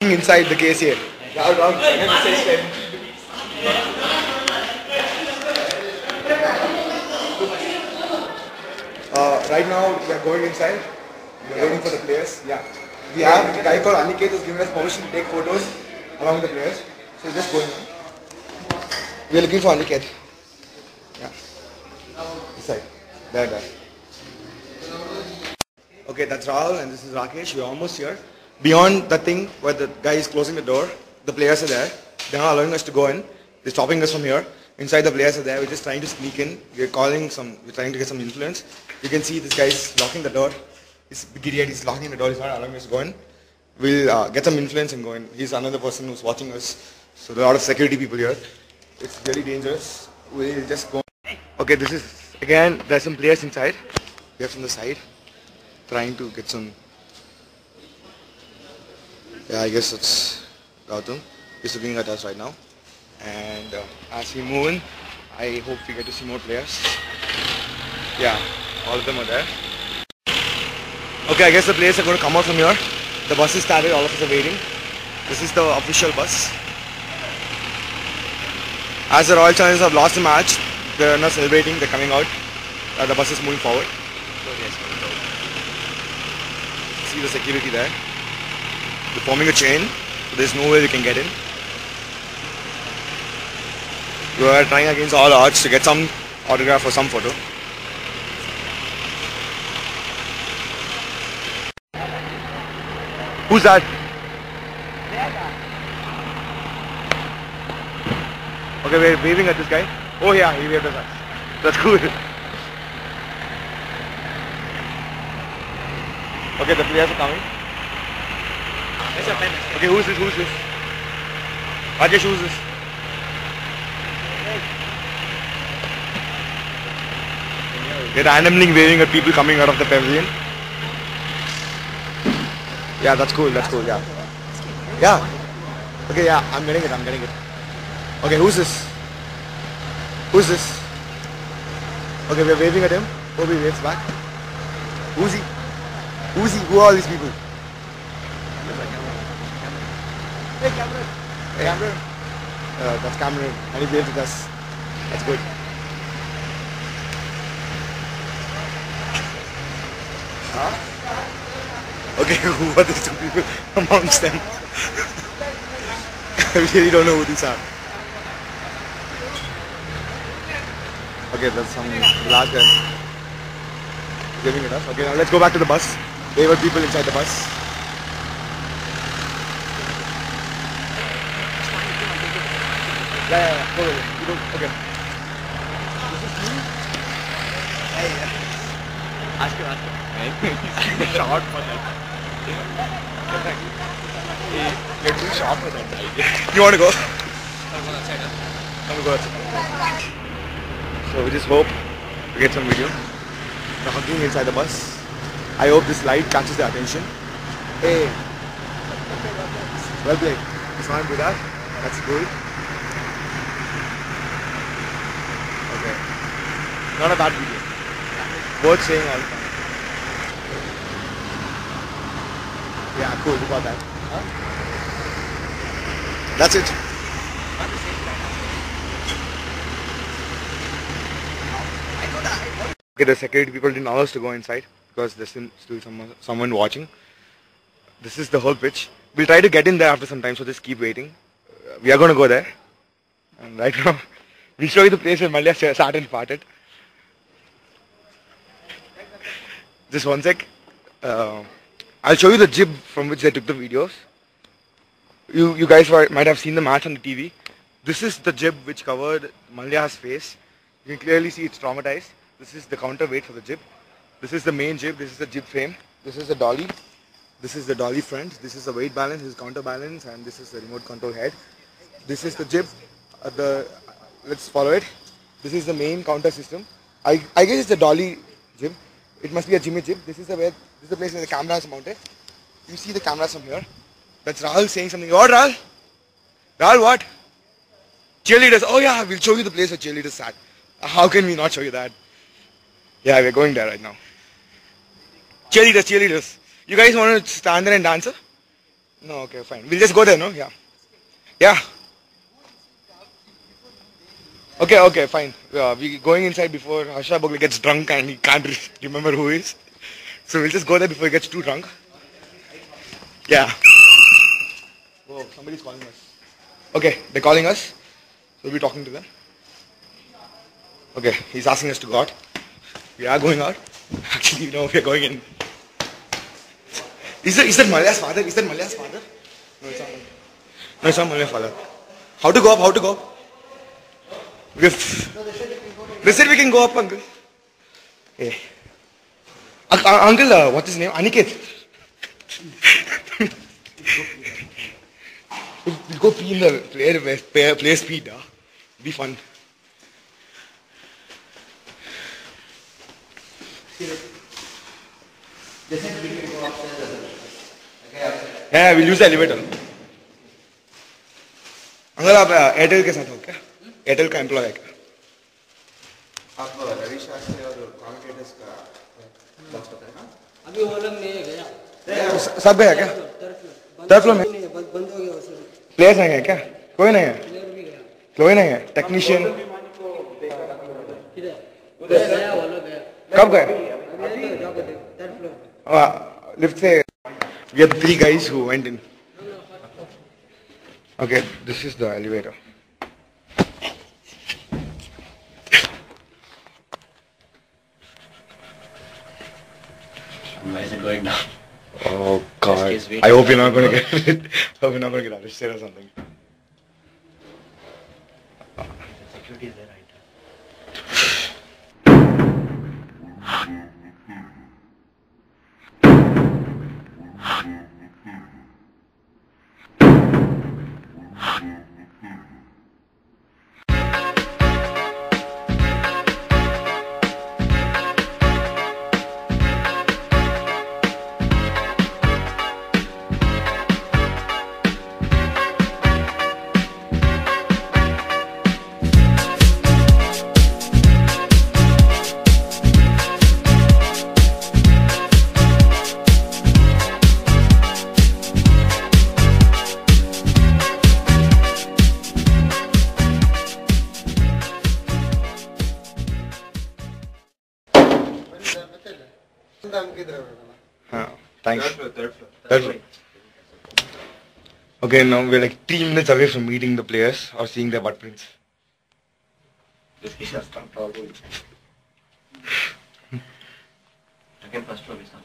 walking inside the KCA. Right now we are going inside. We are waiting for the players. Yeah. We have a guy called Aniket who's given us permission to take photos along with the players. So just going on. We are looking for Aniket. Yeah. This side. There. Okay, that's Rahul and this is Rakesh. We're almost here. Beyond the thing where the guy is closing the door, the players are there. They're not allowing us to go in. They're stopping us from here. Inside the players are there. We're just trying to sneak in. We're trying to get some influence. You can see this guy is locking the door. This big idiot is locking the door. He's not allowing us to go in. We'll get some influence and go in. He's another person who's watching us. So there are a lot of security people here. It's very dangerous. We'll just go. Okay, this is, again, there's some players inside. We have from the side. Trying to get some. Yeah, I guess it's Gautam. He's looking at us right now. And as we move in, I hope we get to see more players. Yeah, all of them are there. Okay, I guess the players are going to come out from here. The bus is started, all of us are waiting. This is the official bus. As the Royal Challengers have lost the match, they're not celebrating, they're coming out. The bus is moving forward. See the security there. They're forming a chain, so there's no way we can get in. We are trying against all odds to get some autograph or some photo. Who's that? Okay, we're waving at this guy. Oh yeah, he waved at us. That's cool. Okay, the players are coming. Okay, who's this? Rajesh, who's this? They're randomly waving at people coming out of the pavilion. Yeah, that's cool, yeah. Yeah. Okay, yeah, I'm getting it. Okay, who's this? Okay, we're waving at him. Obi waves back. Who's he? Who are all these people? Hey, Cameron. Hey, Cameron. That's Cameron. And he waves at us. That's good. Huh? Okay, who are these two people amongst them? I really don't know who these are. Okay, that's some last guy giving it us. Okay, now let's go back to the bus. There were people inside the bus. Yeah. Go. Okay. Hey. Ask him. He's short for that. You're too short for that. You want to go? I'm going outside. So we just hope to get some video. They're hugging inside the bus. I hope this light catches their attention. Hey. Well played. This one with that. That's good. Okay. Not a bad video. Worth saying all the time. Yeah, cool. You got that. Huh? That's it. Okay, the security people didn't allow us to go inside because there's still someone watching. This is the whole pitch. We'll try to get in there after some time, so just keep waiting. We are going to go there. And right now, we'll show you the place where Malya sat and farted. Just one sec. I'll show you the jib from which they took the videos. You guys might have seen the match on the TV. This is the jib which covered Malya's face. You can clearly see it's traumatized. This is the counterweight for the jib. This is the main jib. This is the jib frame. This is the dolly. This is the dolly front. This is the weight balance. This is counterbalance, and this is the remote control head. This is the jib. Let's follow it. This is the main counter system. I guess it's a dolly jib. It must be a Jimmy jib. This is the place where the camera is mounted. You see the cameras from here. That's Rahul saying something. What, Rahul? Rahul, what? Cheerleaders. Oh yeah, we'll show you the place where cheerleaders sat. How can we not show you that? Yeah, we're going there right now. Cheerleaders. You guys want to stand there and dance? No, okay, fine. We'll just go there, no? Yeah. Yeah. Okay, okay, fine. We going inside before Harsha Bogle gets drunk and he can't remember who he is. So we'll just go there before he gets too drunk. Yeah. Oh, somebody's calling us. Okay, they're calling us. We'll be talking to them. Okay, he's asking us to go out. We are going out. Actually, you know, we are going in. Is that Malya's father? Is that Malya's father? No, it's not. No, it's not Malya's father. How to go up? How to go up? They said we can go up, uncle. Hey. Uncle, what's his name? Aniket. We'll go pee in the play speed. It'll be fun. Yeah, we'll use the elevator. Uncle आप Airtel के साथ हो क्या? Airtel का employ है क्या? आप रवि शास्त्री और कॉम्युनिकेटर्स का बॉस होता है ना? अभी वो लोग नहीं गया। सब गया क्या? थर्ड फ्लोर में बंद हो गया वो सब। प्लेयर्स नहीं है क्या? कोई नहीं है? प्लेयर भी गया। कोई नहीं है? टेक्नीशियन किधर? गया वो लोग गया। कब गए? अभी तो जाके देख थर्ड फ्लोर। लिफ्ट से we had 3 guys who went in. Okay, this is the elevator. Why is it going down? Oh God! Just wait. I hope you're not going to get it. I hope you're not going to get arrested or something. Security is there, right? Thanks. Third floor. Third floor. Okay, now we're like 3 minutes away from meeting the players or seeing their butt prints. Again, first floor is not.